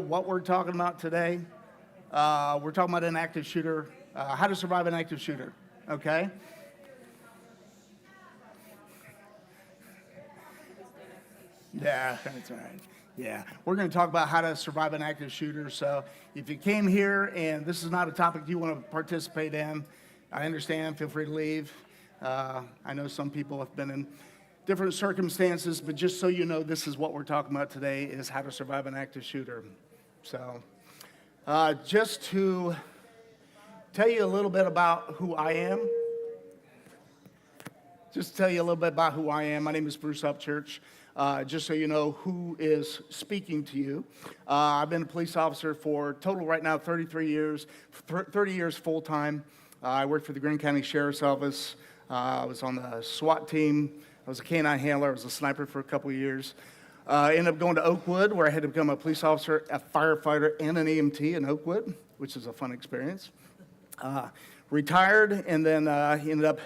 what we're talking about today. We're talking about an active shooter, how to survive an active shooter, okay? Yeah, that's right. Yeah, we're going to talk about how to survive an active shooter. So if you came here and this is not a topic you want to participate in, I understand. Feel free to leave. I know some people have been in different circumstances, but just so you know, this is what we're talking about today is how to survive an active shooter. So just to tell you a little bit about who I am. My name is Bruce Upchurch. Just so you know who is speaking to you. I've been a police officer for total right now 33 years, 30 years full-time. I worked for the Greene County Sheriff's Office. I was on the SWAT team. I was a K-9 handler. I was a sniper for a couple of years. Ended up going to Oakwood, where I had to become a police officer, a firefighter, and an EMT in Oakwood, which is a fun experience. Retired, and then ended up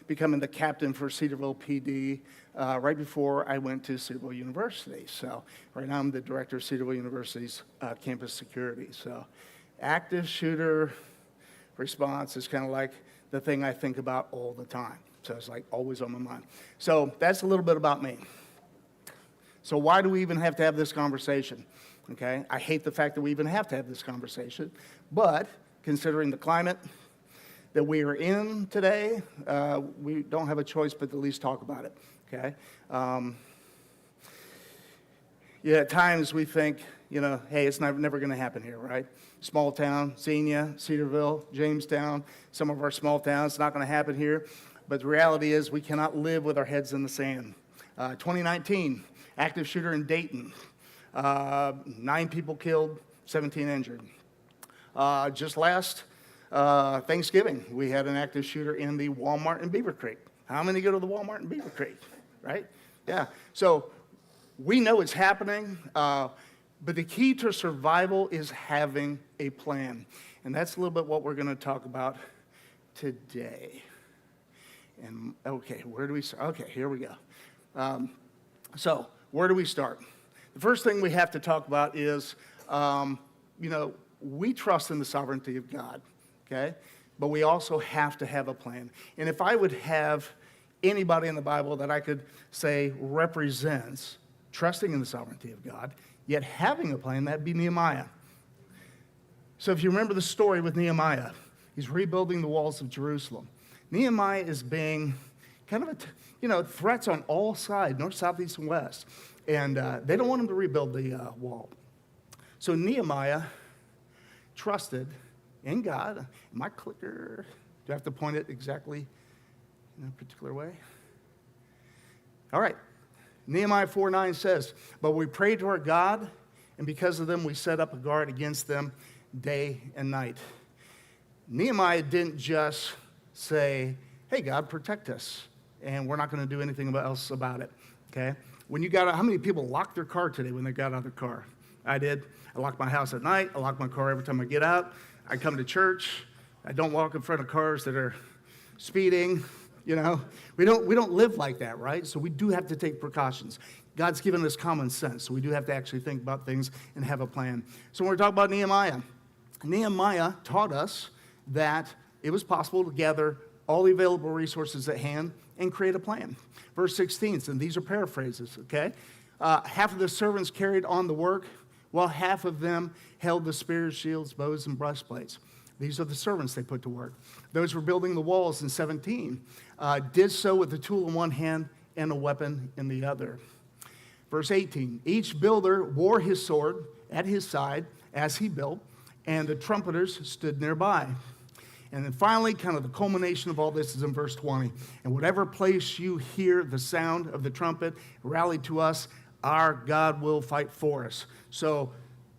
becoming the captain for Cedarville PD right before I went to Cedarville University. So right now I'm the director of Cedarville University's campus security. So active shooter response is kind of like the thing I think about all the time. So it's like always on my mind. So that's a little bit about me. So why do we even have to have this conversation? Okay, I hate the fact that we even have to have this conversation, but considering the climate that we are in today, we don't have a choice but to at least talk about it, okay? At times we think, hey, it's never going to happen here, right? Small town, Xenia, Cedarville, Jamestown, some of our small towns, it's not going to happen here. But the reality is we cannot live with our heads in the sand. 2019, active shooter in Dayton. 9 people killed, 17 injured. Just last Thanksgiving, we had an active shooter in the Walmart in Beaver Creek. How many go to the Walmart in Beaver Creek, right? Yeah, so we know it's happening, but the key to survival is having a plan. And that's a little bit what we're going to talk about today. And okay, where do we start? Okay, here we go. So where do we start? The first thing we have to talk about is, we trust in the sovereignty of God. Okay? But we also have to have a plan. And if I would have anybody in the Bible that I could say represents trusting in the sovereignty of God, yet having a plan, that'd be Nehemiah. So if you remember the story with Nehemiah, he's rebuilding the walls of Jerusalem. Nehemiah is being kind of threats on all sides, north, south, east, and west. And they don't want him to rebuild the wall. So Nehemiah trusted in God. My clicker, do I have to point it exactly in a particular way? All right. Nehemiah 4:9 says, "But we prayed to our God, and because of them we set up a guard against them day and night." Nehemiah didn't just say, "Hey, God, protect us, and we're not going to do anything else about it." Okay? How many people locked their car today when they got out of their car? I did. I lock my house at night. I lock my car every time I get out. I come to church. I don't walk in front of cars that are speeding. We don't live like that, right? So we do have to take precautions. God's given us common sense, so we do have to actually think about things and have a plan. So when we're talking about Nehemiah taught us that it was possible to gather all the available resources at hand and create a plan. Verse 16, and these are paraphrases, okay? Half of the servants carried on the work, while half of them held the spears, shields, bows, and breastplates. These are the servants they put to work. Those who were building the walls in 17 did so with a tool in one hand and a weapon in the other. Verse 18, each builder wore his sword at his side as he built, and the trumpeters stood nearby. And then finally, kind of the culmination of all this is in verse 20. "And whatever place you hear the sound of the trumpet, rally to us. Our God will fight for us." So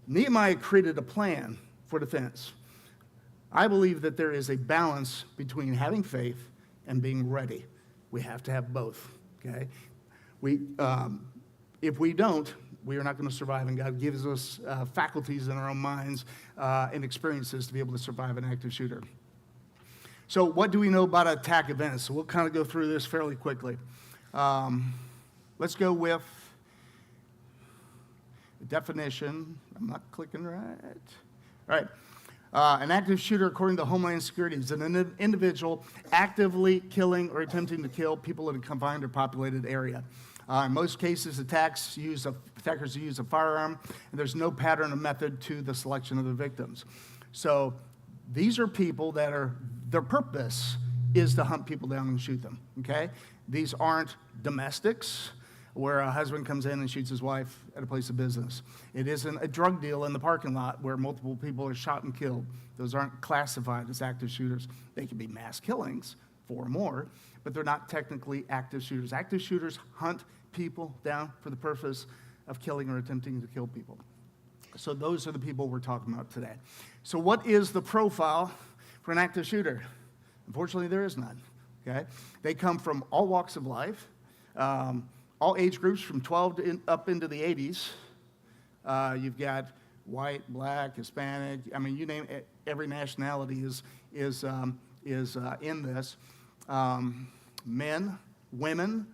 Nehemiah created a plan for defense. I believe that there is a balance between having faith and being ready. We have to have both, okay? If we don't, we are not going to survive, and God gives us faculties in our own minds and experiences to be able to survive an active shooter. So what do we know about attack events? So we'll kind of go through this fairly quickly. Let's go with Definition, I'm not clicking right. All right. An active shooter, according to Homeland Security, is an individual actively killing or attempting to kill people in a confined or populated area. In most cases, attackers use a firearm, and there's no pattern or method to the selection of the victims. So these are people their purpose is to hunt people down and shoot them, okay? These aren't domestics where a husband comes in and shoots his wife at a place of business. It isn't a drug deal in the parking lot where multiple people are shot and killed. Those aren't classified as active shooters. They can be mass killings, 4 or more, but they're not technically active shooters. Active shooters hunt people down for the purpose of killing or attempting to kill people. So those are the people we're talking about today. So what is the profile for an active shooter? Unfortunately, there is none, okay? They come from all walks of life, all age groups from 12 up into the 80s. You've got white, black, Hispanic. I mean, you name it, every nationality is in this. Men, women.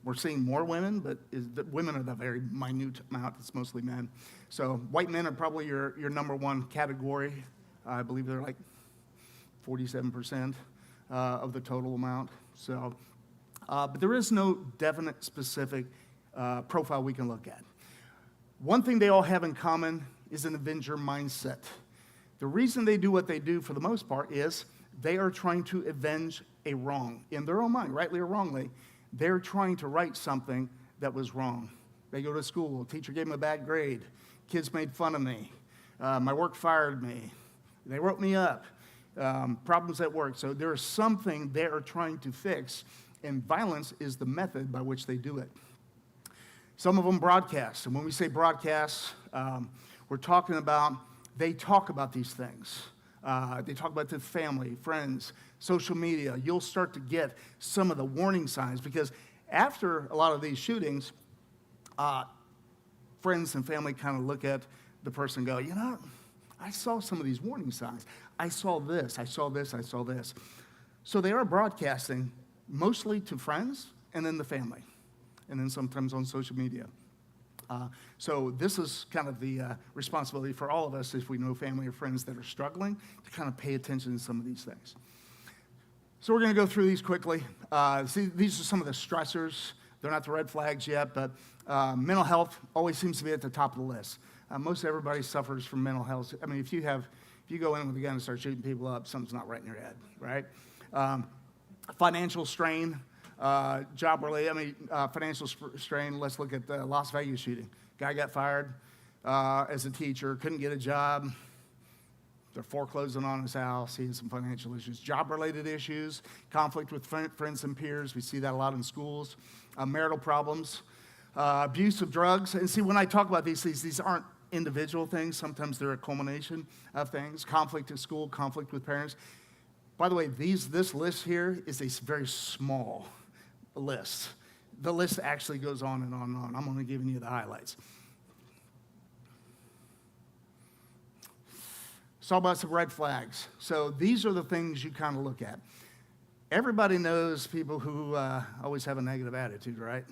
We're seeing more women, but women are the very minute amount. It's mostly men. So white men are probably your number one category. I believe they're like 47% of the total amount. So, but there is no definite, specific profile we can look at. One thing they all have in common is an avenger mindset. The reason they do what they do, for the most part, is they are trying to avenge a wrong in their own mind, rightly or wrongly. They're trying to right something that was wrong. They go to school, teacher gave them a bad grade, kids made fun of me, my work fired me, they wrote me up, problems at work. So there is something they are trying to fix, and violence is the method by which they do it. Some of them broadcast, and when we say broadcast, we're talking about, they talk about these things. They talk about the family, friends, social media. You'll start to get some of the warning signs, because after a lot of these shootings, friends and family kind of look at the person and go, you know, I saw some of these warning signs. I saw this, I saw this, I saw this. So they are broadcasting mostly to friends and then the family, and then sometimes on social media. So this is kind of the responsibility for all of us, if we know family or friends that are struggling, to kind of pay attention to some of these things. So we're going to go through these quickly. These are some of the stressors. They're not the red flags yet, but mental health always seems to be at the top of the list. Most everybody suffers from mental health. I mean, if you go in with a gun and start shooting people up, something's not right in your head, right? Financial strain. Job-related, financial strain. Let's look at the Las Vegas shooting. Guy got fired as a teacher, couldn't get a job. They're foreclosing on his house. He has some financial issues. Job-related issues, conflict with friends and peers. We see that a lot in schools. Marital problems, abuse of drugs. And see, when I talk about these aren't individual things. Sometimes they're a culmination of things. Conflict at school, conflict with parents. By the way, this list here is a very small list. The list actually goes on and on and on. I'm only giving you the highlights. It's all about some red flags. So these are the things you kind of look at. Everybody knows people who always have a negative attitude, right?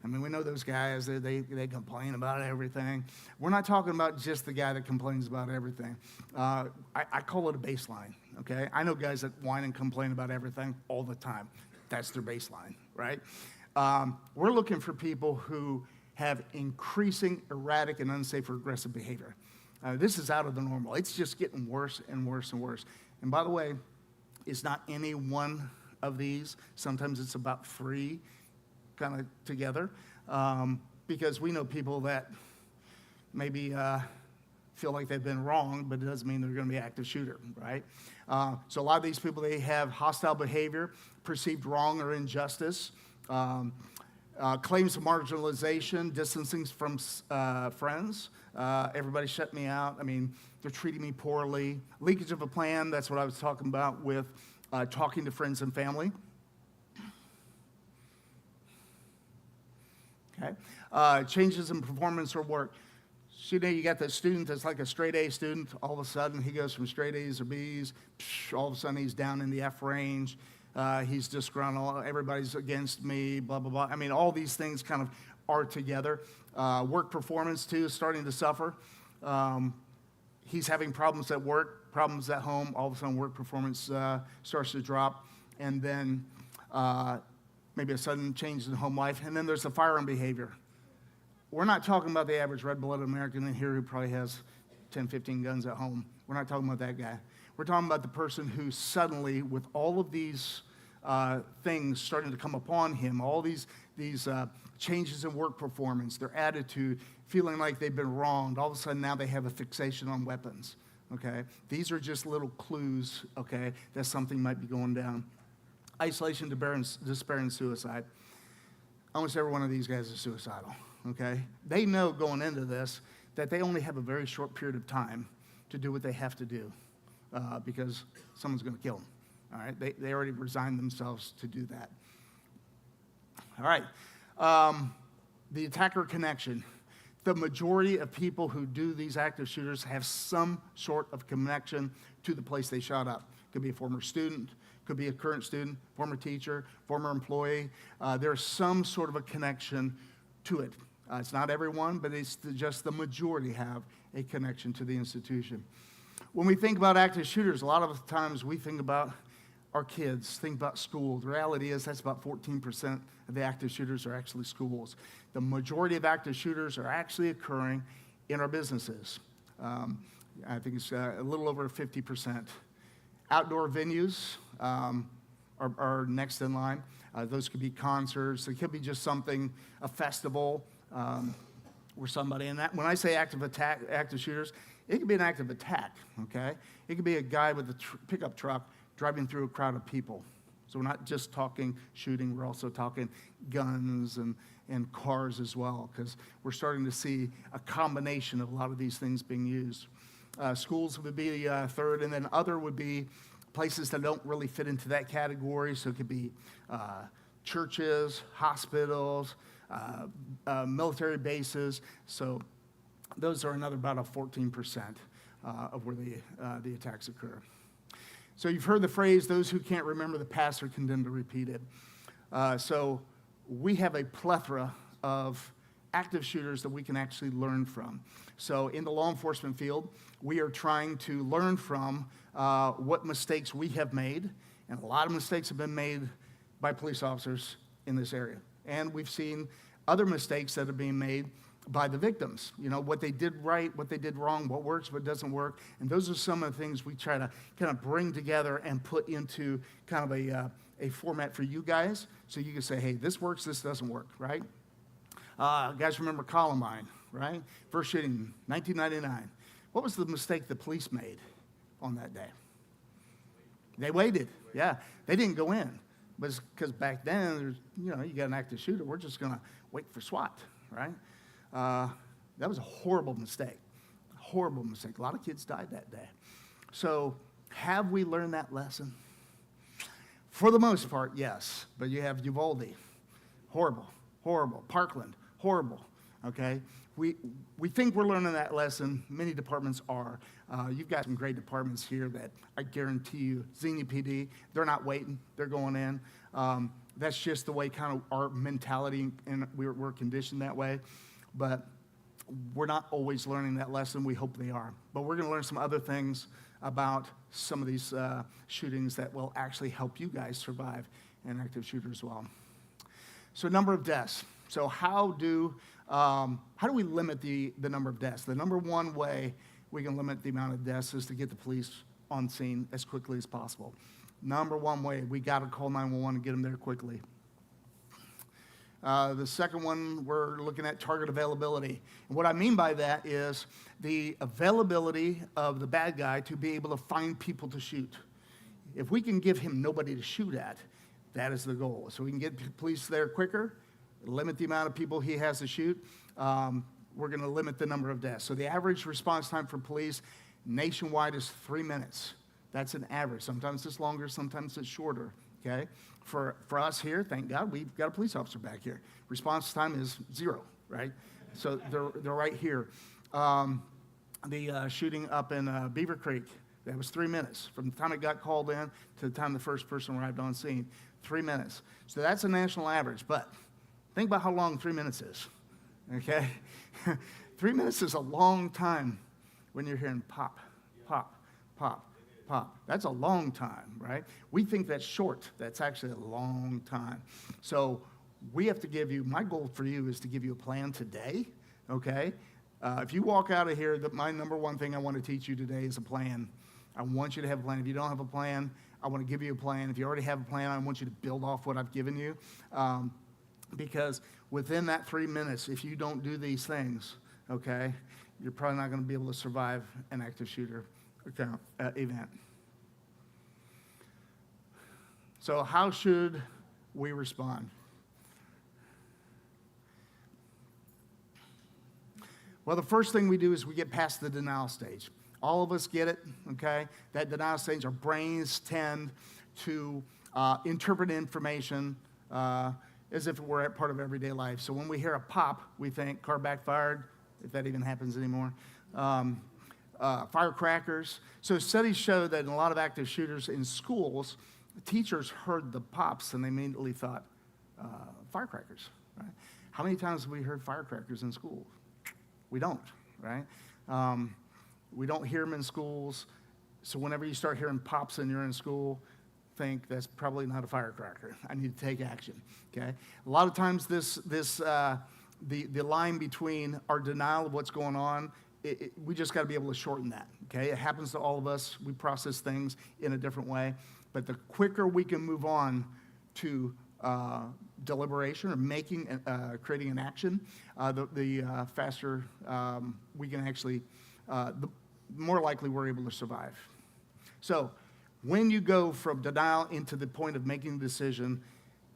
I mean, we know those guys, they complain about everything. We're not talking about just the guy that complains about everything. I call it a baseline, okay? I know guys that whine and complain about everything all the time. That's their baseline, right? We're looking for people who have increasing erratic and unsafe or aggressive behavior. This is out of the normal. It's just getting worse and worse and worse. And by the way, it's not any one of these. Sometimes it's about 3 kind of together, because we know people that maybe feel like they've been wrong, but it doesn't mean they're going to be an active shooter, right? So a lot of these people, they have hostile behavior, perceived wrong or injustice, claims of marginalization, distancing from friends. Everybody shut me out. I mean, they're treating me poorly. Leakage of a plan, that's what I was talking about with talking to friends and family. Okay. Changes in performance or work. So, you got the student that's like a straight A student. All of a sudden, he goes from straight A's or B's. All of a sudden, he's down in the F range. He's disgruntled. Everybody's against me, blah, blah, blah. I mean, all these things kind of are together. Work performance, too, is starting to suffer. He's having problems at work, problems at home. All of a sudden, work performance starts to drop. And then maybe a sudden change in home life. And then there's the firearm behavior. We're not talking about the average red-blooded American in here who probably has 10, 15 guns at home. We're not talking about that guy. We're talking about the person who suddenly, with all of these things starting to come upon him, all these changes in work performance, their attitude, feeling like they've been wronged, all of a sudden now they have a fixation on weapons, okay? These are just little clues, okay, that something might be going down. Isolation, despair, and suicide. Almost every one of these guys is suicidal, okay? They know going into this that they only have a very short period of time to do what they have to do because someone's going to kill them, all right? They already resigned themselves to do that. All right, the attacker connection. The majority of people who do these active shooters have some sort of connection to the place they shot up. Could be a former student, could be a current student, former teacher, former employee. There's some sort of a connection to it. It's not everyone, but it's just the majority have a connection to the institution. When we think about active shooters, a lot of times we think about our kids, think about school. The reality is that's about 14% of the active shooters are actually schools. The majority of active shooters are actually occurring in our businesses. I think it's a little over 50%. Outdoor venues are next in line. Those could be concerts. It could be just something, a festival where somebody, and that, when I say active shooters, it could be an active attack, okay? It could be a guy with a pickup truck driving through a crowd of people. So we're not just talking shooting, we're also talking guns and cars as well, because we're starting to see a combination of a lot of these things being used. Schools would be third, and then other would be places that don't really fit into that category. So it could be churches, hospitals, military bases. So those are another about a 14% of where the attacks occur. So you've heard the phrase, those who can't remember the past are condemned to repeat it. So we have a plethora of active shooters that we can actually learn from. So in the law enforcement field, we are trying to learn from what mistakes we have made, and a lot of mistakes have been made by police officers in this area. And we've seen other mistakes that are being made by the victims. You know, what they did right, what they did wrong, what works, what doesn't work. And those are some of the things we try to kind of bring together and put into kind of a format for you guys, so you can say, hey, this works, this doesn't work, right? Guys remember Columbine, right? First shooting, 1999. What was the mistake the police made on that day? They waited. Yeah, they didn't go in. But it's because back then, you got an active shooter. We're just going to wait for SWAT, right? That was a horrible mistake. A horrible mistake. A lot of kids died that day. So have we learned that lesson? For the most part, yes. But you have Uvalde. Horrible, horrible. Parkland, horrible, okay? We think we're learning that lesson. Many departments are. You've got some great departments here that I guarantee you, Xenia PD, they're not waiting. They're going in. That's just the way kind of our mentality, and we're conditioned that way. But we're not always learning that lesson. We hope they are. But we're going to learn some other things about some of these shootings that will actually help you guys survive an active shooter as well. So number of deaths. So how do we limit the number of deaths? The number one way we can limit the amount of deaths is to get the police on scene as quickly as possible. Number one way, we got to call 911 and get them there quickly. The second one, we're looking at target availability. And what I mean by that is the availability of the bad guy to be able to find people to shoot. If we can give him nobody to shoot at, that is the goal. So we can get police there quicker, limit the amount of people he has to shoot. We're going to limit the number of deaths. So the average response time for police nationwide is 3 minutes. That's an average. Sometimes it's longer, sometimes it's shorter, okay? For us here, thank God, we've got a police officer back here. Response time is 0, right? So they're right here. The shooting up in Beaver Creek, that was 3 minutes. From the time it got called in to the time the first person arrived on scene, 3 minutes. So that's a national average, but think about how long 3 minutes is. okay? 3 minutes is a long time when you're hearing pop, pop, pop, pop. That's a long time, right? We think that's short. That's actually a long time. So we have to give you, my goal for you is to give you a plan today, okay? If you walk out of here, my number one thing I want to teach you today is a plan. I want you to have a plan. If you don't have a plan, I want to give you a plan. If you already have a plan, I want you to build off what I've given you. Because within that 3 minutes, if you don't do these things, okay, you're probably not going to be able to survive an active shooter event. So how should we respond? Well, the first thing we do is we get past the denial stage. All of us get it, okay? That denial stage, our brains tend to interpret information as if it were a part of everyday life. So when we hear a pop, we think car backfired, if that even happens anymore. Firecrackers. So studies show that in a lot of active shooters in schools, teachers heard the pops and they immediately thought firecrackers, right? How many times have we heard firecrackers in school? We don't, right? We don't hear them in schools. So whenever you start hearing pops and you're in school, think that's probably not a firecracker. I need to take action, okay? A lot of times the line between our denial of what's going on, we just got to be able to shorten that, okay? It happens to all of us. We process things in a different way. But the quicker we can move on to deliberation or creating an action, the faster we can actually, the more likely we're able to survive. So when you go from denial into the point of making a decision,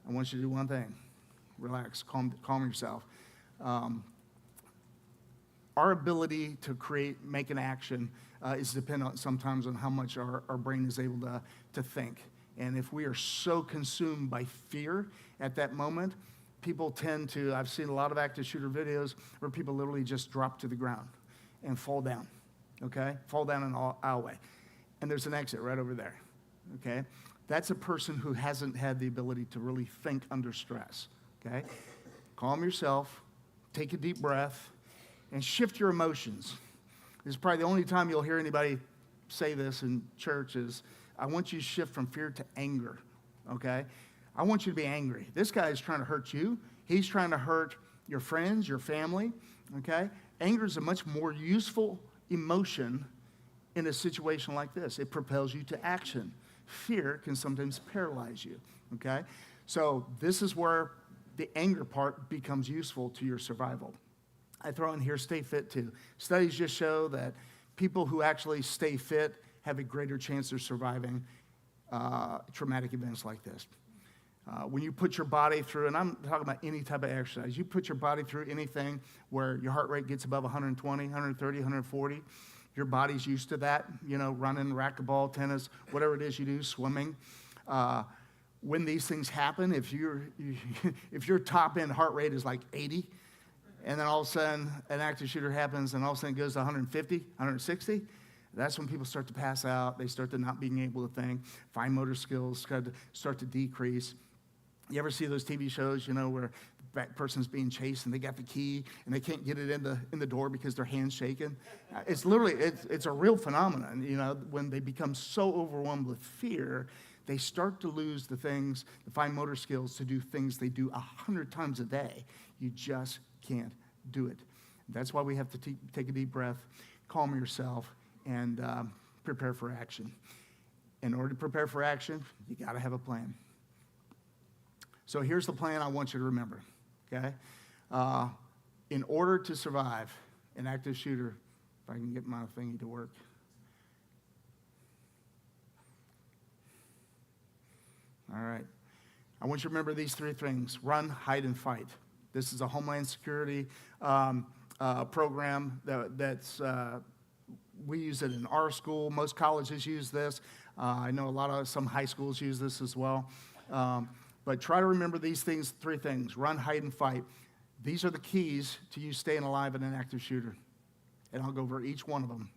I want you to do one thing. Relax, calm yourself. Our ability to make an action is dependent sometimes on how much our brain is able to think. And if we are so consumed by fear at that moment, people tend to, I've seen a lot of active shooter videos where people literally just drop to the ground and fall down, okay? Fall down an aisleway. And there's an exit right over there, okay? That's a person who hasn't had the ability to really think under stress, okay? Calm yourself, take a deep breath, and shift your emotions. This is probably the only time you'll hear anybody say this in church is, I want you to shift from fear to anger, okay? I want you to be angry. This guy is trying to hurt you. He's trying to hurt your friends, your family, okay? Anger is a much more useful emotion in a situation like this. It propels you to action. Fear can sometimes paralyze you, okay? So this is where the anger part becomes useful to your survival. I throw in here stay fit too. Studies just show that people who actually stay fit have a greater chance of surviving traumatic events like this. When you put your body through, and I'm talking about any type of exercise, you put your body through anything where your heart rate gets above 120, 130, 140, your body's used to that, running, racquetball, tennis, whatever it is you do, swimming. When these things happen, if your top end heart rate is like 80, and then all of a sudden an active shooter happens and all of a sudden it goes to 150, 160, that's when people start to pass out. They start to not being able to think. Fine motor skills start to decrease. You ever see those TV shows, where that person's being chased and they got the key and they can't get it in the door because their hand's shaking? It's literally, it's a real phenomenon. When they become so overwhelmed with fear, they start to lose the fine motor skills to do things they do 100 times a day. You just can't do it. That's why we have to take a deep breath, calm yourself, and prepare for action. In order to prepare for action, you got to have a plan. So here's the plan I want you to remember, okay? In order to survive an active shooter, if I can get my thingy to work. All right. I want you to remember these three things: run, hide, and fight. This is a Homeland Security program that's we use it in our school. Most colleges use this. I know some high schools use this as well. But try to remember these three things: run, hide, and fight. These are the keys to you staying alive in an active shooter. And I'll go over each one of them.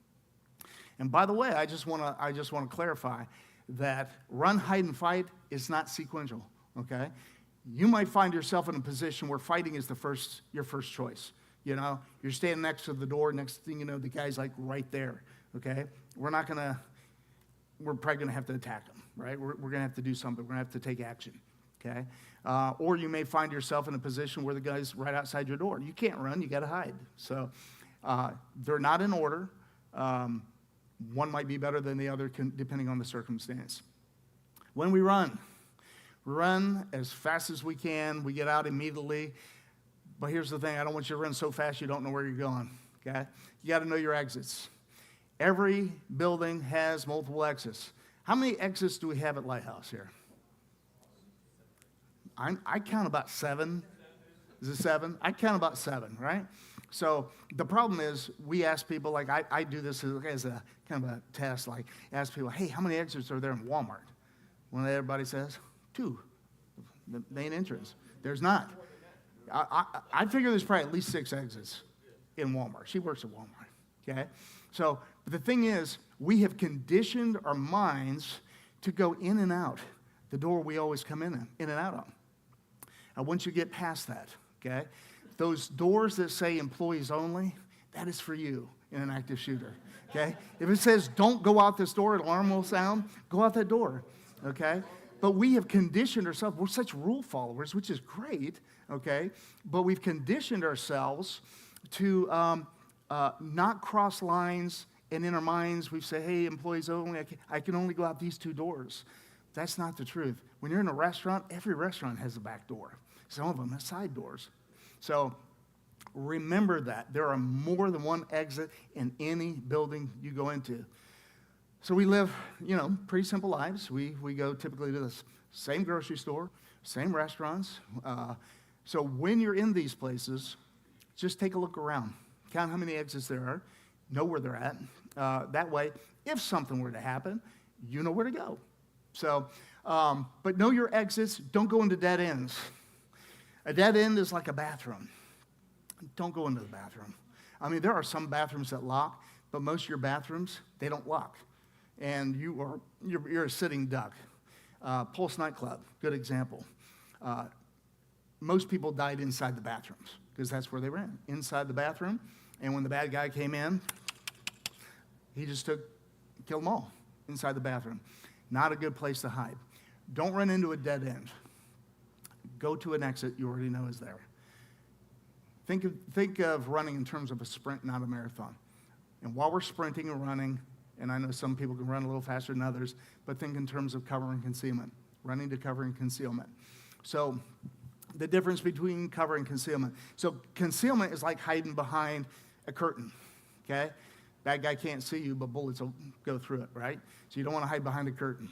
And by the way, I just want to clarify that run, hide, and fight is not sequential, okay? You might find yourself in a position where fighting is your first choice. You know, you're standing next to the door. Next thing you know, the guy's like right there. Okay, we're probably gonna have to attack him, right? We're gonna have to do something. We're gonna have to take action. Okay, or you may find yourself in a position where the guy's right outside your door. You can't run. You got to hide. So they're not in order. One might be better than the other, depending on the circumstance. When we run as fast as we can. We get out immediately. But here's the thing. I don't want you to run so fast you don't know where you're going. Okay? You got to know your exits. Every building has multiple exits. How many exits do we have at Lighthouse here? I count about 7. Is it 7? I count about 7, right? So the problem is we ask people, like I do this as a kind of a test, like ask people, hey, how many exits are there in Walmart? When everybody says, 2, the main entrance. There's not. I figure there's probably at least 6 exits in Walmart. She works at Walmart, okay? So but the thing is, we have conditioned our minds to go in and out the door we always come in and out on. Once you get past that, okay, those doors that say employees only, that is for you in an active shooter, okay? If it says don't go out this door, an alarm will sound, go out that door, okay? But we have conditioned ourselves. We're such rule followers, which is great, okay? But we've conditioned ourselves to not cross lines, and in our minds we say, hey, employees only, I can only go out these 2 doors. That's not the truth. When you're in a restaurant, every restaurant has a back door. Some of them have side doors. So remember that. There are more than one exit in any building you go into. So we live, pretty simple lives. We go typically to the same grocery store, same restaurants. So when you're in these places, just take a look around. Count how many exits there are. Know where they're at. That way, if something were to happen, you know where to go. So, but know your exits. Don't go into dead ends. A dead end is like a bathroom. Don't go into the bathroom. I mean, there are some bathrooms that lock, but most of your bathrooms, they don't lock. And you're a sitting duck. Pulse nightclub, good example. Most people died inside the bathrooms because that's where they ran, inside the bathroom. And when the bad guy came in, he just killed them all inside the bathroom. Not a good place to hide. Don't run into a dead end. Go to an exit you already know is there. Think of running in terms of a sprint, not a marathon. And while we're sprinting and running, and I know some people can run a little faster than others, but think in terms of cover and concealment. Running to cover and concealment. So the difference between cover and concealment. So concealment is like hiding behind a curtain, okay? Bad guy can't see you, but bullets will go through it, right? So you don't want to hide behind a curtain.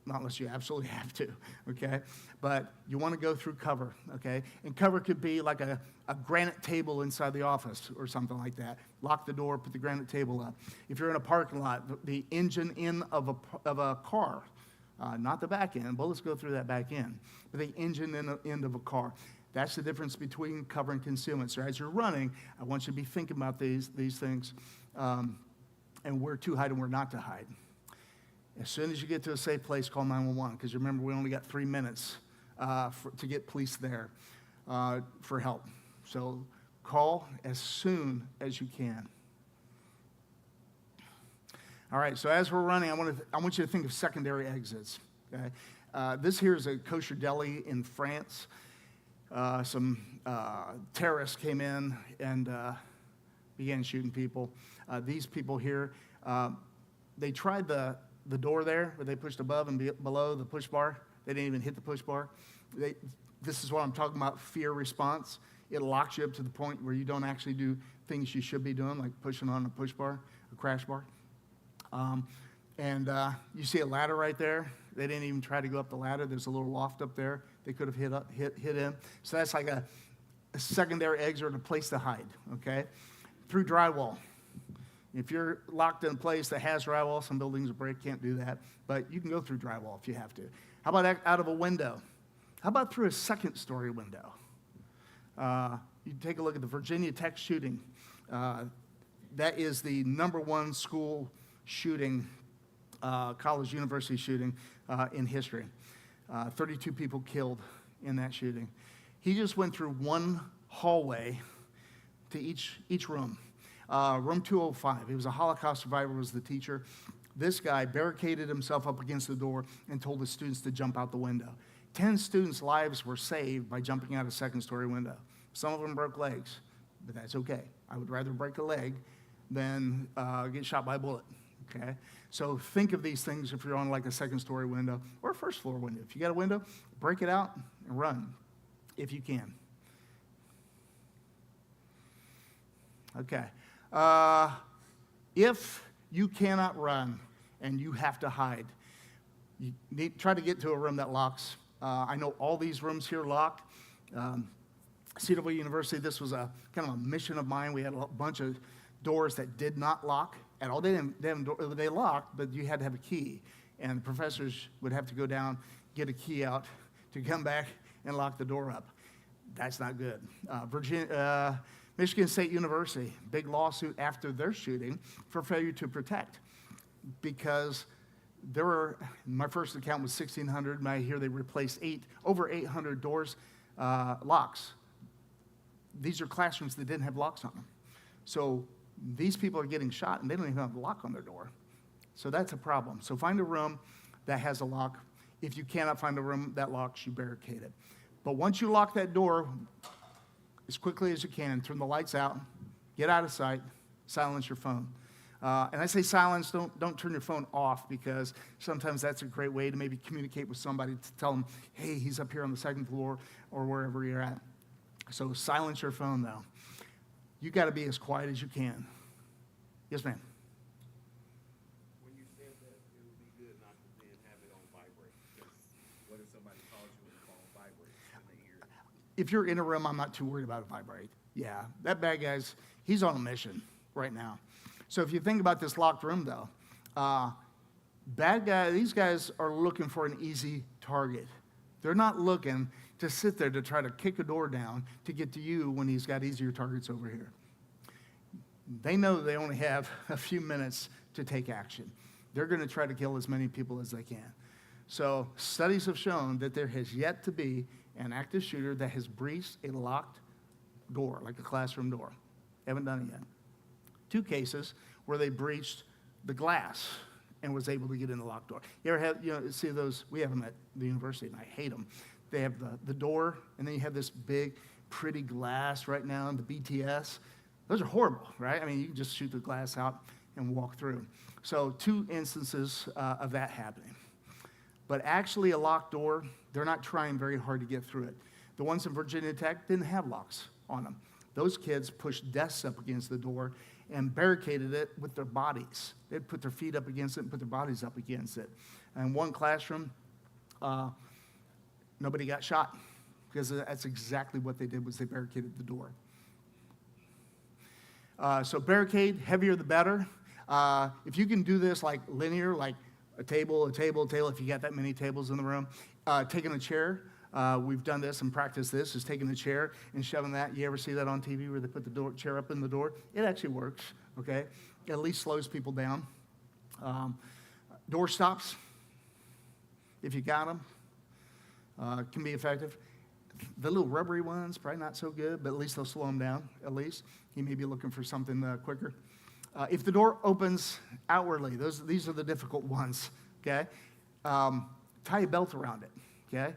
Not unless you absolutely have to, okay? But you want to go through cover, okay? And cover could be like a granite table inside the office or something like that. Lock the door, put the granite table up. If you're in a parking lot, the engine end of a car, not the back end, bullets go through that back end, but the engine end of a car. That's the difference between cover and concealment. So as you're running, I want you to be thinking about these things and where to hide and where not to hide. As soon as you get to a safe place, call 911, because remember, we only got 3 minutes to get police there for help. So call as soon as you can. All right, so as we're running, I want you to think of secondary exits. Okay? This here is a kosher deli in France. Some terrorists came in and began shooting people. These people here, they tried the door there, where they pushed above and below the push bar. They didn't even hit the push bar. This is what I'm talking about, fear response. It locks you up to the point where you don't actually do things you should be doing, like pushing on a push bar, a crash bar. You see a ladder right there. They didn't even try to go up the ladder. There's a little loft up there. They could have hit in. So that's like a secondary exit or a place to hide, okay? Through drywall. If you're locked in a place that has drywall, some buildings break, can't do that. But you can go through drywall if you have to. How about out of a window? How about through a second-story window? You take a look at the Virginia Tech shooting. That is the #1 school shooting, college university shooting in history. 32 people killed in that shooting. He just went through one hallway to each room. Room 205, he was a Holocaust survivor, was the teacher. This guy barricaded himself up against the door and told the students to jump out the window. 10 students' lives were saved by jumping out a second-story window. Some of them broke legs, but that's okay. I would rather break a leg than get shot by a bullet, okay? So think of these things if you're on like a second-story window or a first-floor window. If you got a window, break it out and run if you can. Okay. If you cannot run and you have to hide, you try to get to a room that locks. I know all these rooms here lock. CW University, this was a kind of a mission of mine. We had a bunch of doors that did not lock at all. They locked, but you had to have a key. And the professors would have to go down, get a key out to come back and lock the door up. That's not good. Michigan State University, big lawsuit after their shooting for failure to protect. Because there were, my first account was 1,600, and I hear they replaced over 800 doors, locks. These are classrooms that didn't have locks on them. So these people are getting shot, and they don't even have a lock on their door. So that's a problem. So find a room that has a lock. If you cannot find a room that locks, you barricade it. But once you lock that door, as quickly as you can, turn the lights out, get out of sight, silence your phone. And I say silence, don't turn your phone off, because sometimes that's a great way to maybe communicate with somebody, to tell them, hey, he's up here on the second floor or wherever you're at. So silence your phone, though. You got to be as quiet as you can. Yes, ma'am. When you said that, it would be good not to then have it on vibrate. Because what if somebody calls you and the phone vibrates in the ear? If you're in a room, I'm not too worried about it vibrate. Yeah, that bad guy's, he's on a mission right now. So if you think about this locked room, though, these guys are looking for an easy target. They're not looking to sit there to try to kick a door down to get to you when he's got easier targets over here. They know they only have a few minutes to take action. They're going to try to kill as many people as they can. So studies have shown that there has yet to be an active shooter that has breached a locked door, like a classroom door. Haven't done it yet. 2 cases where they breached the glass and was able to get in the locked door. You ever have, see those? We have them at the university, and I hate them. They have the door, and then you have this big, pretty glass right now in the BTS. Those are horrible, right? I mean, you can just shoot the glass out and walk through. So 2 instances of that happening. But actually, a locked door, they're not trying very hard to get through it. The ones in Virginia Tech didn't have locks on them. Those kids pushed desks up against the door and barricaded it with their bodies. They'd put their feet up against it and put their bodies up against it. And one classroom, nobody got shot, because that's exactly what they did, was they barricaded the door. So barricade, heavier the better. If you can do this like linear, like a table, if you got that many tables in the room, taking a chair. We've done this and practiced this, is taking a chair and shoving that. You ever see that on TV where they put the chair up in the door? It actually works, okay? It at least slows people down. Door stops, if you got them, can be effective. The little rubbery ones, probably not so good, but at least they'll slow them down, at least. He may be looking for something quicker. If the door opens outwardly, these are the difficult ones, okay? Tie a belt around it, okay?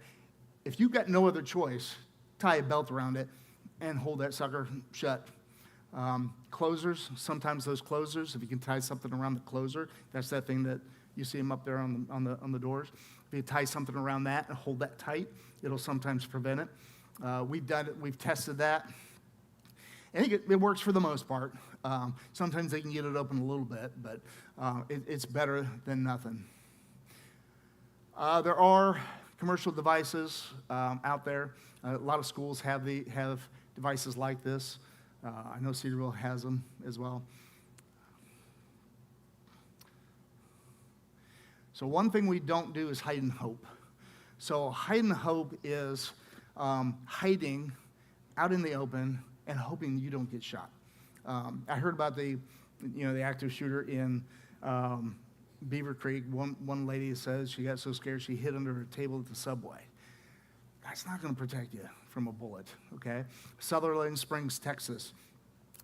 If you've got no other choice, tie a belt around it and hold that sucker shut. Closers, sometimes those closers, if you can tie something around the closer, that's that thing that you see them up there on the doors. If you tie something around that and hold that tight, it'll sometimes prevent it. We've done it, we've tested that. I think it works for the most part. Sometimes they can get it open a little bit, but it's better than nothing. There are commercial devices out there. A lot of schools have devices like this. I know Cedarville has them as well. So one thing we don't do is hide and hope. So hide and hope is hiding out in the open and hoping you don't get shot. I heard about the active shooter in Beaver Creek. One lady says she got so scared she hid under a table at the subway. That's not going to protect you from a bullet, okay? Sutherland Springs, Texas.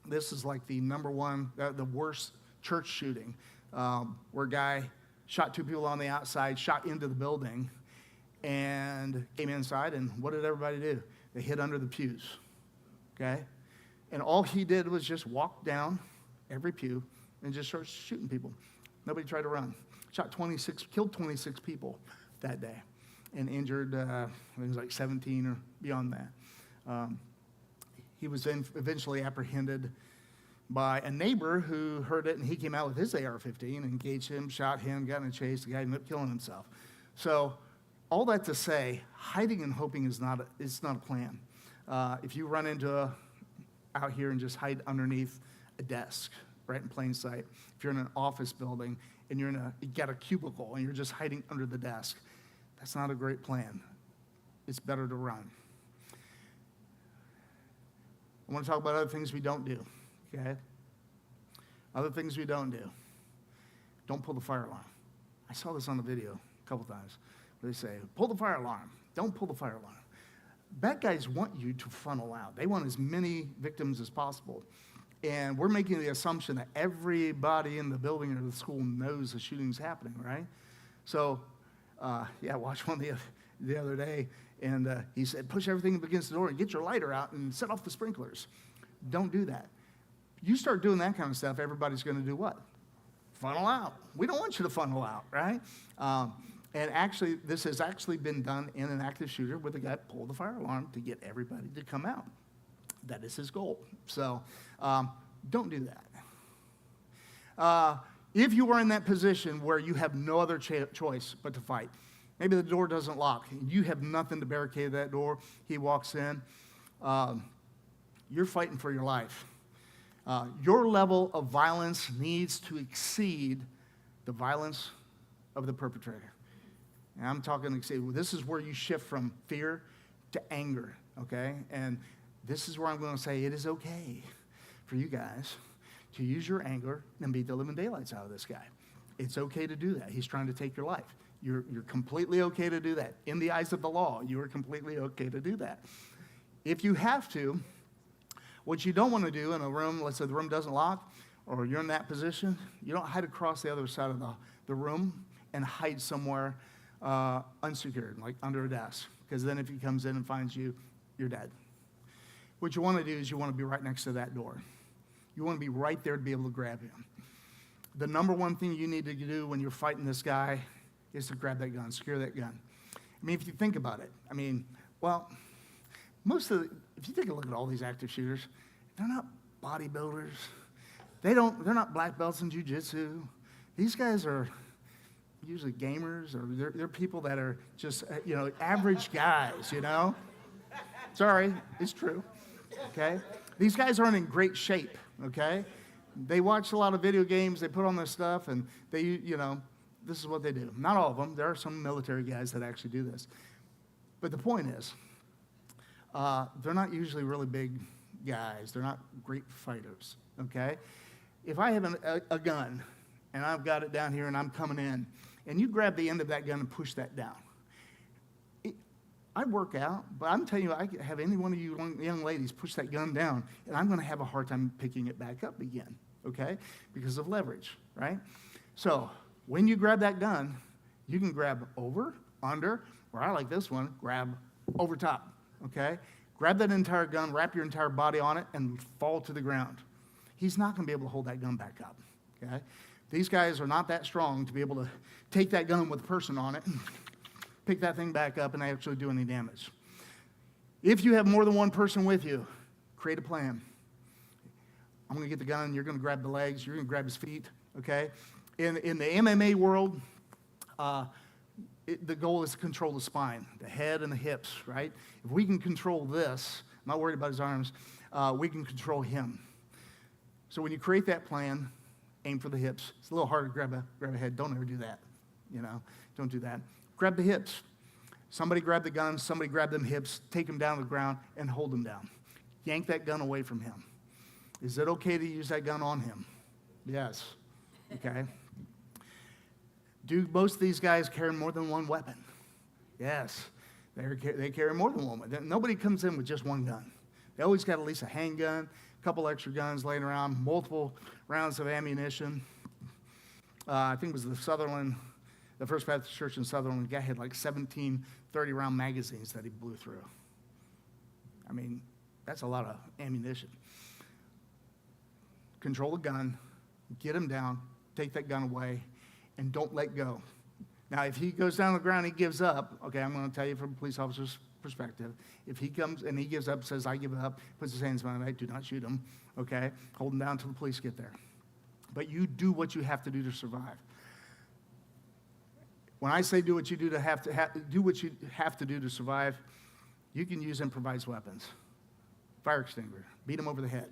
This is like the number one, the worst church shooting, where a guy shot 2 people on the outside, shot into the building, and came inside, and what did everybody do? They hid under the pews, okay? And all he did was just walk down every pew and just start shooting people. Nobody tried to run. Killed 26 people that day, and injured, I think it was like 17 or beyond that. He was then eventually apprehended by a neighbor who heard it, and he came out with his AR-15, engaged him, shot him, got in a chase. The guy ended up killing himself. So all that to say, hiding and hoping is not a plan. If you run into out here and just hide underneath a desk, right in plain sight, if you're in an office building and you got a cubicle and you're just hiding under the desk, that's not a great plan. It's better to run. I want to talk about other things we don't do, okay? Other things we don't do. Don't pull the fire alarm. I saw this on the video a couple times where they say, pull the fire alarm. Don't pull the fire alarm. Bad guys want you to funnel out. They want as many victims as possible. And we're making the assumption that everybody in the building or the school knows the shooting's happening, right? So, I watched one the other day, and he said, push everything up against the door and get your lighter out and set off the sprinklers. Don't do that. You start doing that kind of stuff, everybody's going to do what? Funnel out. We don't want you to funnel out, right? And actually, this has actually been done in an active shooter where the guy pulled the fire alarm to get everybody to come out. That is his goal. So don't do that. If you are in that position where you have no other choice but to fight, maybe the door doesn't lock, you have nothing to barricade that door, he walks in, you're fighting for your life. Your level of violence needs to exceed the violence of the perpetrator. And I'm talking, this is where you shift from fear to anger, okay? And this is where I'm going to say it is okay for you guys to use your anger and beat the living daylights out of this guy. It's okay to do that. He's trying to take your life. You're completely okay to do that. In the eyes of the law, you are completely okay to do that. If you have to, what you don't want to do in a room, let's say the room doesn't lock, or you're in that position, you don't hide across the other side of the room and hide somewhere unsecured, like under a desk, because then if he comes in and finds you, you're dead. What you want to do is you want to be right next to that door. You want to be right there to be able to grab him. The number one thing you need to do when you're fighting this guy is to grab that gun, secure that gun. I mean, if you think about it, if you take a look at all these active shooters, they're not bodybuilders. They're not black belts in jiu-jitsu. These guys are usually gamers, or they're people that are just, average guys, Sorry, it's true, okay? These guys aren't in great shape, okay? They watch a lot of video games, they put on their stuff, and they, this is what they do. Not all of them. There are some military guys that actually do this. But the point is, they're not usually really big guys. They're not great fighters, okay? If I have a gun, and I've got it down here, and I'm coming in, and you grab the end of that gun and push that down, I work out, but I'm telling you, I could have any one of you young ladies push that gun down, and I'm going to have a hard time picking it back up again, okay? Because of leverage, right? So when you grab that gun, you can grab over, under, or I like this one, grab over top, okay? Grab that entire gun, wrap your entire body on it, and fall to the ground. He's not going to be able to hold that gun back up, okay? These guys are not that strong to be able to take that gun with a person on it, pick that thing back up, and actually do any damage. If you have more than one person with you, create a plan. I'm going to get the gun, you're going to grab the legs, you're going to grab his feet, okay? In the MMA world, the goal is to control the spine, the head and the hips, right? If we can control this, I'm not worried about his arms, we can control him. So when you create that plan, aim for the hips. It's a little hard to grab a head. Don't ever do that, Don't do that. Grab the hips. Somebody grab the gun, somebody grab them hips, take them down to the ground, and hold them down. Yank that gun away from him. Is it okay to use that gun on him? Yes. Okay. Do most of these guys carry more than one weapon? Yes. They carry more than one weapon. Nobody comes in with just one gun. They always got at least a handgun, a couple extra guns laying around, multiple rounds of ammunition. I think it was the First Baptist Church in Sutherland. The guy had like 17 30-round magazines that he blew through. I mean, that's a lot of ammunition. Control the gun, get him down, take that gun away, and don't let go. Now, if he goes down on the ground, he gives up. Okay, I'm going to tell you from a police officer's perspective. If he comes and he gives up, says, I give up, puts his hands behind his back, do not shoot him. Okay, hold him down until the police get there. But you do what you have to do to survive. When I say do what you do do what you have to do to survive, you can use improvised weapons. Fire extinguisher, beat him over the head.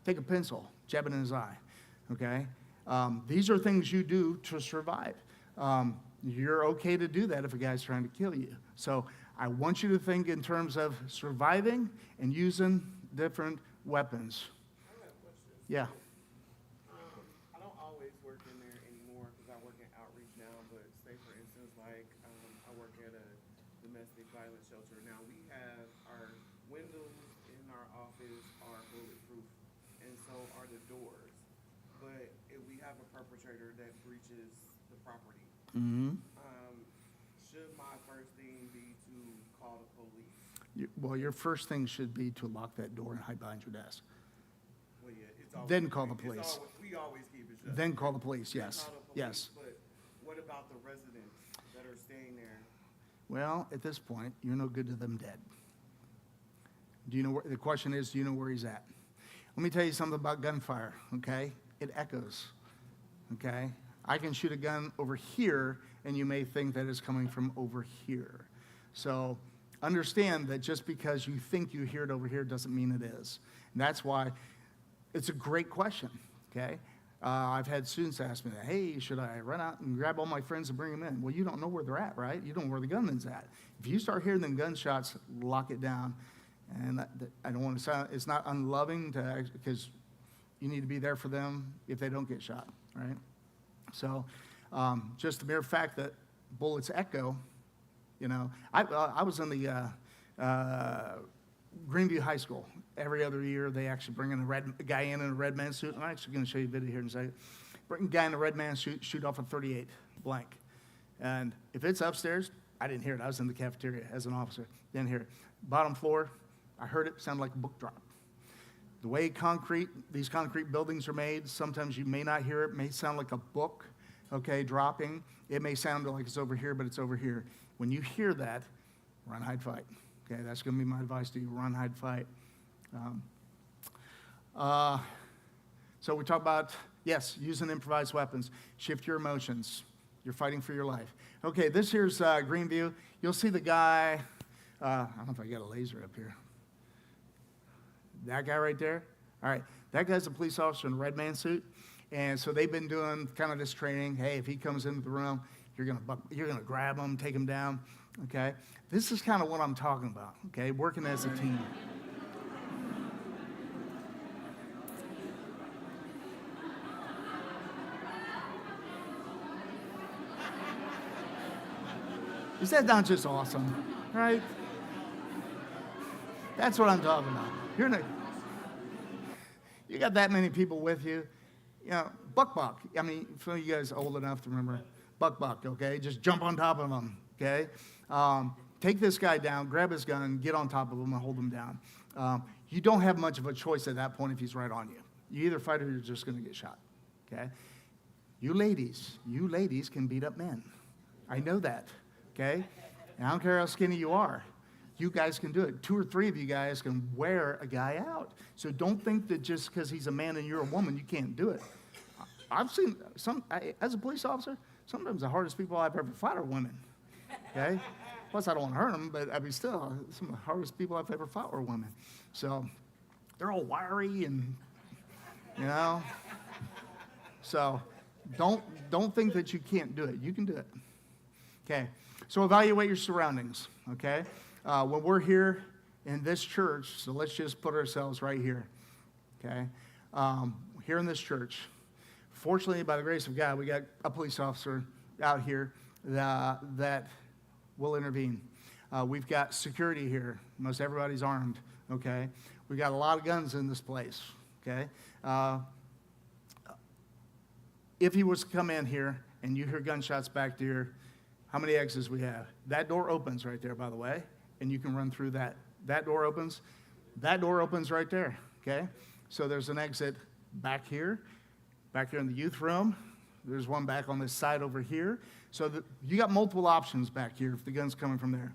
Take a pencil, jab it in his eye. Okay, these are things you do to survive. You're okay to do that if a guy's trying to kill you. So I want you to think in terms of surviving and using different weapons. I got a question. Yeah. I don't always work in there anymore because I work in outreach now, but say for instance, like, I work at a domestic violence shelter. Now we have our windows in our office are bulletproof, and so are the doors. But if we have a perpetrator that breaches the property, Mm-hmm. should my first thing be to call the police? Well, your first thing should be to lock that door and hide behind your desk. Well, yeah, it's always. Then call the police. We always keep it shut. Then call the police, We yes, call the police, yes. But what about the residents that are staying there? Well, at this point, you're no good to them dead. Do you know where, the question is, do you know where he's at? Let me tell you something about gunfire, okay? It echoes, okay? I can shoot a gun over here, and you may think that it's coming from over here. So understand that just because you think you hear it over here doesn't mean it is. And that's why it's a great question, okay? I've had students ask me that, hey, should I run out and grab all my friends and bring them in? Well, you don't know where they're at, right? You don't know where the gunman's at. If you start hearing them gunshots, lock it down. And I don't want to sound, it's not unloving because you need to be there for them if they don't get shot, right? So just the mere fact that bullets echo, you know, I was in the Greenview High School. Every other year, they actually bring in a guy in a red man suit. I'm actually going to show you a video here in a second. Bring a guy in a red man suit, shoot off a .38 blank. And if it's upstairs, I didn't hear it. I was in the cafeteria as an officer. Didn't hear it. Bottom floor, I heard it sound like a book drop. The way these concrete buildings are made, sometimes you may not hear it. It may sound like a book, okay, dropping. It may sound like it's over here, but it's over here. When you hear that, run, hide, fight. Okay, that's going to be my advice to you, run, hide, fight. So we talk about, yes, using improvised weapons. Shift your emotions. You're fighting for your life. Okay, this here's Greenview. You'll see the guy, I don't know if I got a laser up here. That guy right there? All right, that guy's a police officer in a red man suit. And so they've been doing kind of this training. Hey, if he comes into the room, you're gonna grab him, take him down, okay? This is kind of what I'm talking about, okay? Working as a team. Is that not just awesome, right? That's what I'm talking about. You got that many people with you. You know, buck. I mean, some of you guys are old enough to remember buck, okay? Just jump on top of him, okay? Take this guy down, grab his gun, get on top of him and hold him down. You don't have much of a choice at that point if he's right on you. You either fight or you're just going to get shot, okay? You ladies can beat up men. I know that, okay? And I don't care how skinny you are. You guys can do it. 2 or 3 of you guys can wear a guy out. So don't think that just because he's a man and you're a woman, you can't do it. I've seen as a police officer, sometimes the hardest people I've ever fought are women, okay? Plus, I don't want to hurt them, but I mean, still, some of the hardest people I've ever fought were women. So they're all wiry and, you know. So don't think that you can't do it. You can do it. Okay, so evaluate your surroundings, okay? When we're here in this church, so let's just put ourselves right here, okay? Here in this church, fortunately, by the grace of God, we got a police officer out here that will intervene. We've got security here. Most everybody's armed, okay? We've got a lot of guns in this place, okay? If he was to come in here and you hear gunshots back there, how many exits we have? That door opens right there, by the way, and you can run through that. That door opens right there, okay? So there's an exit back here in the youth room. There's one back on this side over here. So you got multiple options back here if the gun's coming from there.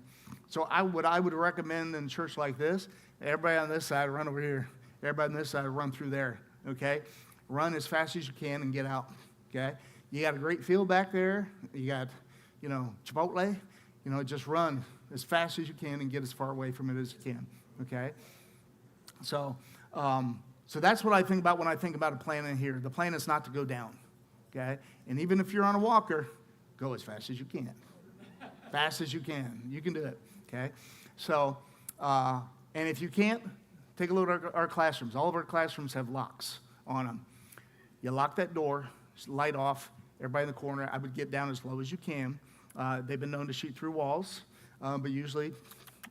So what I would recommend in a church like this, everybody on this side run over here. Everybody on this side run through there, okay? Run as fast as you can and get out, okay? You got a great field back there. You got, Chipotle. Just run as fast as you can and get as far away from it as you can, okay? So that's what I think about when I think about a plan in here. The plan is not to go down, okay? And even if you're on a walker, go as fast as you can. Fast as you can. You can do it, okay? So, and if you can't, take a look at our classrooms. All of our classrooms have locks on them. You lock that door, light off, everybody in the corner. I would get down as low as you can. They've been known to shoot through walls, but usually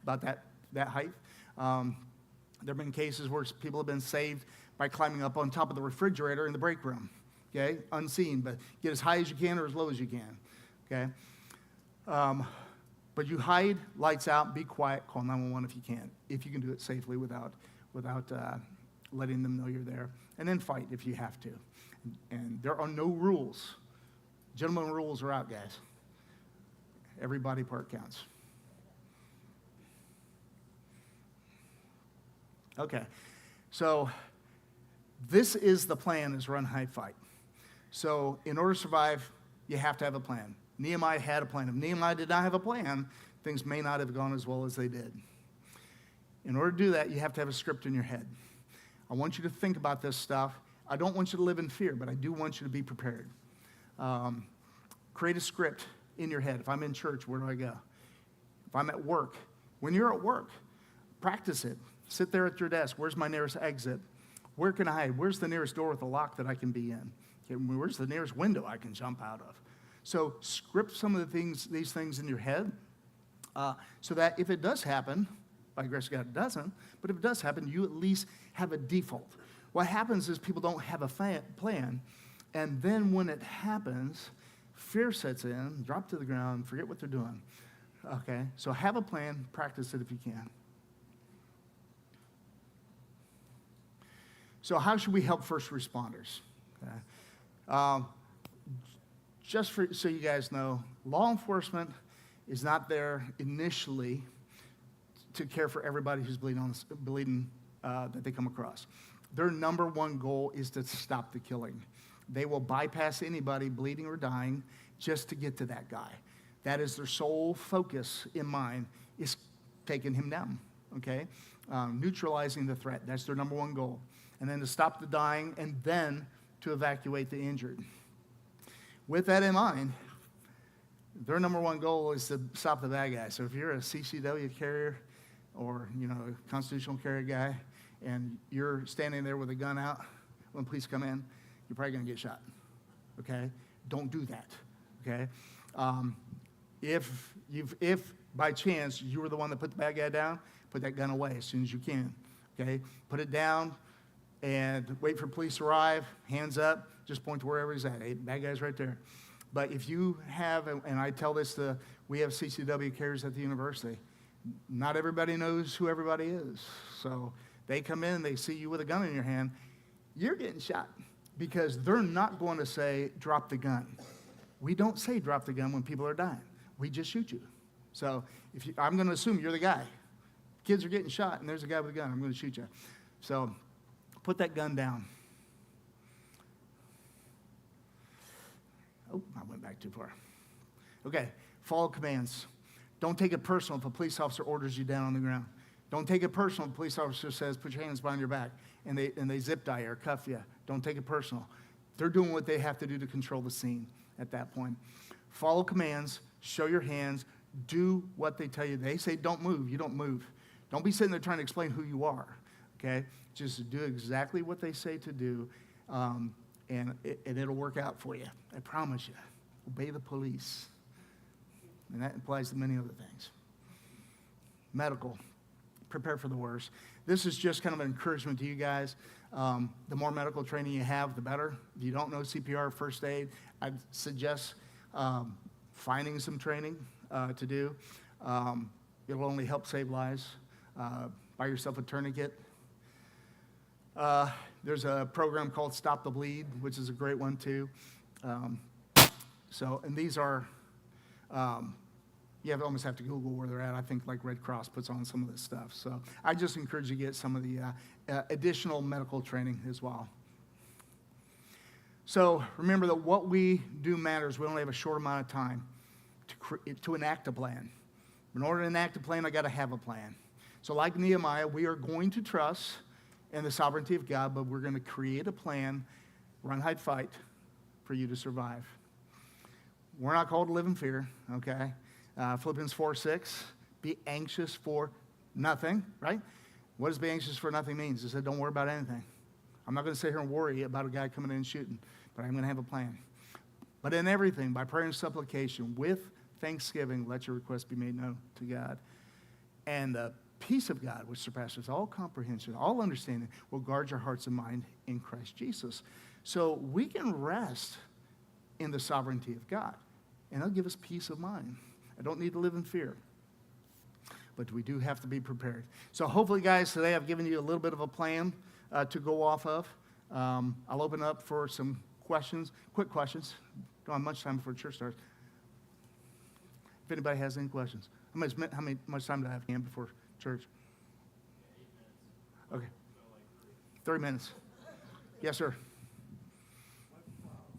about that height. There have been cases where people have been saved by climbing up on top of the refrigerator in the break room, okay? Unseen, but get as high as you can or as low as you can, okay? But you hide, lights out, be quiet, call 911 if you can do it safely without letting them know you're there. And then fight if you have to. And there are no rules. Gentlemen, rules are out, guys. Every body part counts. Okay, so this is the plan, is run, hide, fight. So in order to survive, you have to have a plan. Nehemiah had a plan. If Nehemiah did not have a plan, things may not have gone as well as they did. In order to do that, you have to have a script in your head. I want you to think about this stuff. I don't want you to live in fear, but I do want you to be prepared. Create a script in your head. If I'm in church, where do I go? If I'm at work, when you're at work, practice it. Sit there at your desk. Where's my nearest exit? Where can I hide? Where's the nearest door with a lock that I can be in? Okay, where's the nearest window I can jump out of? So script some of these things in your head, so that if it does happen, by grace of God it doesn't, but if it does happen, you at least have a default. What happens is people don't have a plan, and then when it happens, fear sets in, drop to the ground, forget what they're doing. Okay, so have a plan, practice it if you can. So how should we help first responders? Okay. So you guys know, law enforcement is not there initially to care for everybody who's bleeding that they come across. Their number one goal is to stop the killing. They will bypass anybody bleeding or dying just to get to that guy. That is their sole focus in mind, is taking him down, okay? Neutralizing the threat. That's their number one goal. And then to stop the dying, and then to evacuate the injured. With that in mind, their number one goal is to stop the bad guy. So if you're a CCW carrier or, a constitutional carry guy, and you're standing there with a gun out when police come in, you're probably going to get shot, okay? Don't do that, okay? If by chance you were the one that put the bad guy down, put that gun away as soon as you can, okay? Put it down and wait for police to arrive, hands up, just point to wherever he's at. Hey, bad guy's right there. But if you have, and I tell this we have CCW carriers at the university, not everybody knows who everybody is. So they come in, they see you with a gun in your hand, you're getting shot because they're not going to say, drop the gun. We don't say drop the gun when people are dying. We just shoot you. So I'm going to assume you're the guy. Kids are getting shot, and there's a guy with a gun. I'm going to shoot you. So put that gun down. Oh, I went back too far. Okay, follow commands. Don't take it personal if a police officer orders you down on the ground. Don't take it personal if a police officer says, put your hands behind your back, and they zip tie you or cuff you. Don't take it personal. They're doing what they have to do to control the scene at that point. Follow commands, show your hands, do what they tell you. They say don't move, you don't move. Don't be sitting there trying to explain who you are, okay? Just do exactly what they say to do, and it'll work out for you. I promise you. Obey the police. And that applies to many other things. Medical. Prepare for the worst. This is just kind of an encouragement to you guys. The more medical training you have, the better. If you don't know CPR, first aid, I'd suggest finding some training to do. It'll only help save lives. Buy yourself a tourniquet. There's a program called Stop the Bleed, which is a great one too. And these are, you almost have to Google where they're at. I think like Red Cross puts on some of this stuff. So I just encourage you to get some of the additional medical training as well. So remember that what we do matters. We only have a short amount of time to enact a plan. In order to enact a plan, I got to have a plan. So like Nehemiah, we are going to trust in the sovereignty of God, but we're going to create a plan, run, hide, fight, for you to survive. We're not called to live in fear, okay? Philippians 4:6, be anxious for nothing, right? What does be anxious for nothing means? It said don't worry about anything. I'm not going to sit here and worry about a guy coming in and shooting, but I'm going to have a plan. But in everything, by prayer and supplication, with thanksgiving, let your requests be made known to God. And the peace of God, which surpasses all comprehension, all understanding, will guard your hearts and mind in Christ Jesus. So we can rest in the sovereignty of God, and it'll give us peace of mind. I don't need to live in fear, but we do have to be prepared. So hopefully, guys, today I've given you a little bit of a plan to go off of. I'll open up for some questions, quick questions. Don't have much time before church starts. If anybody has any questions. How much time do I have before church? 8 minutes. Okay. 30 minutes. Yes, sir.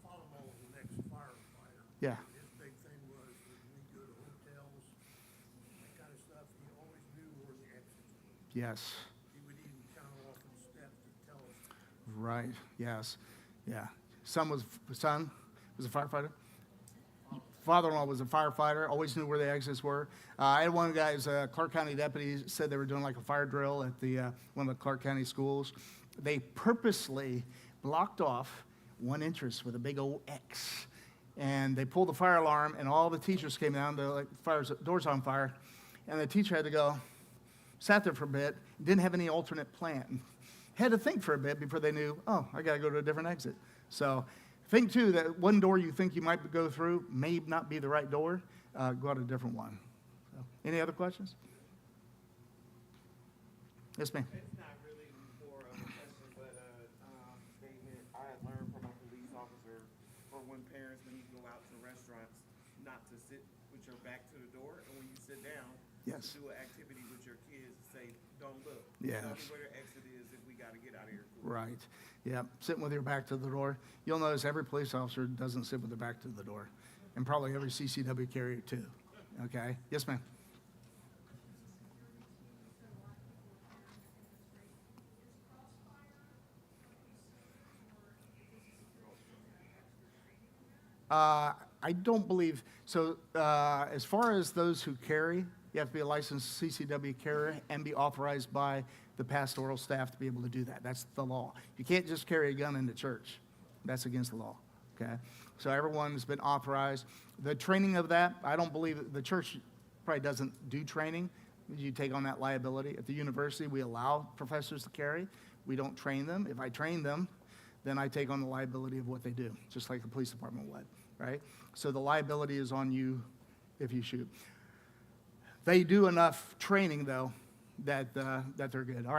Father was an ex-firefighter. Yeah. His big thing was that when we go to hotels, that kind of stuff, he always knew where the exits were. Yes. He would even count off the steps to tell us. Right. Yes. Yeah. Son was a firefighter. Father-in-law was a firefighter, always knew where the exits were. I had one of the guys, Clark County deputy, said they were doing like a fire drill at one of the Clark County schools. They purposely blocked off one entrance with a big old X. And they pulled the fire alarm, and all the teachers came down. They're like, door's on fire. And the teacher had to go, sat there for a bit, didn't have any alternate plan. Had to think for a bit before they knew, oh, I got to go to a different exit. So think, too, that one door you think you might go through may not be the right door. Go out a different one. So, any other questions? Yes, ma'am. It's not really more of a question, but a statement I had learned from a police officer for when parents, when you go out to restaurants, not to sit with your back to the door, and when you sit down, Yes. do an activity with your kids, say, don't look. Yes. Tell me where the exit is if we got to get out of here. Right. Yeah, sitting with your back to the door. You'll notice every police officer doesn't sit with their back to the door, and probably every CCW carrier too. Okay? Yes, ma'am. I don't believe so. As far as those who carry, you have to be a licensed CCW carrier and be authorized by the pastoral staff to be able to do that. That's the law. You can't just carry a gun into church. That's against the law. Okay? So everyone's been authorized. The training of that, I don't believe the church probably doesn't do training. You take on that liability. At the university, we allow professors to carry. We don't train them. If I train them, then I take on the liability of what they do, just like the police department would, right? So the liability is on you if you shoot. They do enough training, though, that they're good. All right.